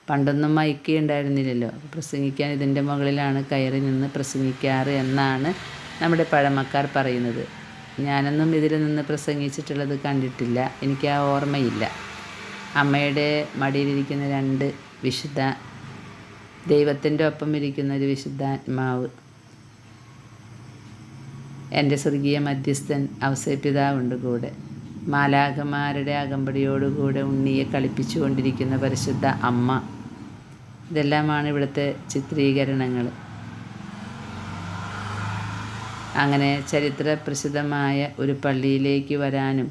പണ്ടൊന്നും മൈക്ക് ഉണ്ടായിരുന്നില്ലല്ലോ. പ്രസംഗിക്കാൻ ഇതിൻ്റെ മുകളിലാണ് കയറി നിന്ന് പ്രസംഗിക്കാറ് എന്നാണ് നമ്മുടെ പഴമക്കാർ പറയുന്നത്. ഞാനൊന്നും ഇതിൽ നിന്ന് പ്രസംഗിച്ചിട്ടുള്ളത് കണ്ടിട്ടില്ല. എനിക്ക് ആ ഓർമ്മയില്ല. അമ്മയുടെ മടിയിലിരിക്കുന്ന 2 വിശുദ്ധ, ദൈവത്തിൻ്റെ ഒപ്പം ഇരിക്കുന്ന ഒരു വിശുദ്ധാത്മാവ്, എൻ്റെ സ്വർഗീയ മധ്യസ്ഥൻ ഔസേപ്പിതാവുണ്ട് കൂടെ. മാലാഖമാരുടെ അകമ്പടിയോടുകൂടെ ഉണ്ണിയെ കളിപ്പിച്ചു കൊണ്ടിരിക്കുന്ന പരിശുദ്ധ അമ്മ. ഇതെല്ലാമാണ് ഇവിടുത്തെ ചിത്രീകരണങ്ങൾ. അങ്ങനെ ചരിത്ര പ്രസിദ്ധമായ ഒരു പള്ളിയിലേക്ക് വരാനും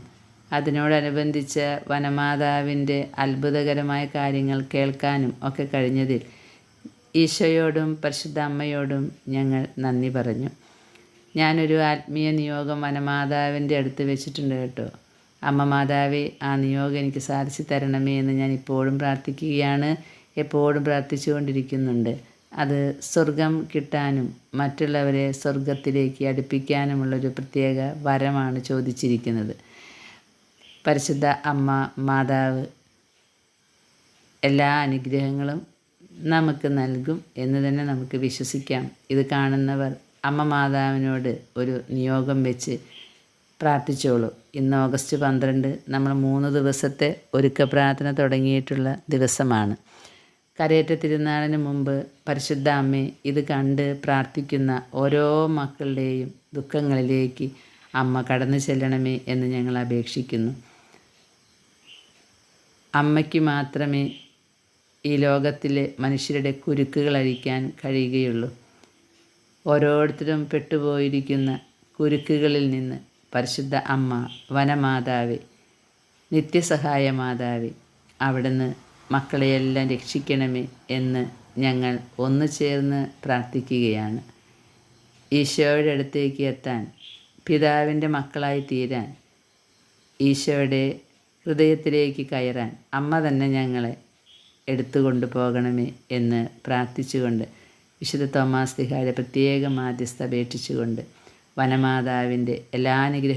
അതിനോടനുബന്ധിച്ച വനമാതാവിൻ്റെ അത്ഭുതകരമായ കാര്യങ്ങൾ കേൾക്കാനും ഒക്കെ കഴിഞ്ഞതിൽ ഈശോയോടും പരിശുദ്ധ അമ്മയോടും ഞങ്ങൾ നന്ദി പറഞ്ഞു. ഞാനൊരു ആത്മീയ നിയോഗം വനമാതാവിൻ്റെ അടുത്ത് വെച്ചിട്ടുണ്ട് കേട്ടോ. അമ്മ മാതാവേ, ആ നിയോഗം എനിക്ക് സാധിച്ചു തരണമേ എന്ന് ഞാൻ ഇപ്പോഴും പ്രാർത്ഥിക്കുകയാണ്. എപ്പോഴും പ്രാർത്ഥിച്ചു കൊണ്ടിരിക്കുന്നുണ്ട്. അത് സ്വർഗം കിട്ടാനും മറ്റുള്ളവരെ സ്വർഗത്തിലേക്ക് അടുപ്പിക്കാനുമുള്ളൊരു പ്രത്യേക വരമാണ് ചോദിച്ചിരിക്കുന്നത്. പരിശുദ്ധ അമ്മ മാതാവ് എല്ലാ അനുഗ്രഹങ്ങളും നമുക്ക് നൽകും എന്ന് തന്നെ നമുക്ക് വിശ്വസിക്കാം. ഇത് കാണുന്നവർ അമ്മ മാതാവിനോട് ഒരു നിയോഗം വെച്ച് പ്രാർത്ഥിച്ചോളൂ. ഇന്ന് ഓഗസ്റ്റ് 12 നമ്മൾ 3 ദിവസത്തെ ഒരുക്ക പ്രാർത്ഥന തുടങ്ങിയിട്ടുള്ള ദിവസമാണ്. കരയേറ്റ തിരുനാളിന് മുമ്പ് പരിശുദ്ധ അമ്മേ, ഇത് കണ്ട് പ്രാർത്ഥിക്കുന്ന ഓരോ മക്കളുടെയും ദുഃഖങ്ങളിലേക്ക് അമ്മ കടന്നു ചെല്ലണമേ എന്ന് ഞങ്ങൾ അപേക്ഷിക്കുന്നു. അമ്മയ്ക്ക് മാത്രമേ ഈ ലോകത്തിലെ മനുഷ്യരുടെ കുരുക്കുകൾ അഴിക്കാൻ കഴിയുകയുള്ളൂ. ഓരോരുത്തരും പെട്ടുപോയിരിക്കുന്ന കുരുക്കുകളിൽ നിന്ന് പരിശുദ്ധ അമ്മ, വനമാതാവേ, നിത്യസഹായ മാതാവേ, അവിടുന്ന് മക്കളെയെല്ലാം രക്ഷിക്കണമേ എന്ന് ഞങ്ങൾ ഒന്നു ചേർന്ന് പ്രാർത്ഥിക്കുകയാണ്. ഈശോയുടെ അടുത്തേക്ക് എത്താൻ, പിതാവിൻ്റെ മക്കളായി തീരാൻ, ഈശോയുടെ ഹൃദയത്തിലേക്ക് കയറാൻ അമ്മ തന്നെ ഞങ്ങളെ എടുത്തുകൊണ്ട് പോകണമേ എന്ന് പ്രാർത്ഥിച്ചുകൊണ്ട് വിശുദ്ധ തോമാസ് ശ്ലീഹായുടെ പ്രത്യേക മാധ്യസ്ഥ അപേക്ഷിച്ചുകൊണ്ട് വനമാതാവിൻ്റെ എല്ലാ അനുഗ്രഹ